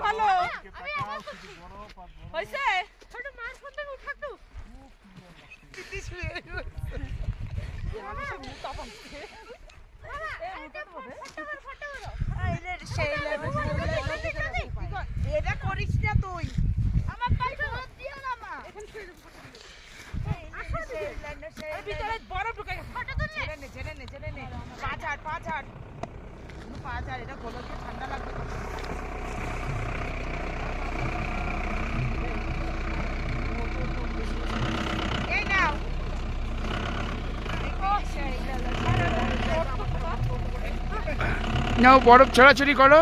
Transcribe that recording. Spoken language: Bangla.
ভালো হয়েছে ছোট মার ফোন থেকে উঠাতো দিদি শুয়ে এটা করিস না তুই আমার পাইছে দিও না মা ভিতরে বড় ঢুকে গেছে ফটো তুললে জেনে নে 5 এটা গলো দিয়ে ঠান্ডা লাগবে এই নাও নাও বরফ ছড়াছড়ি করো।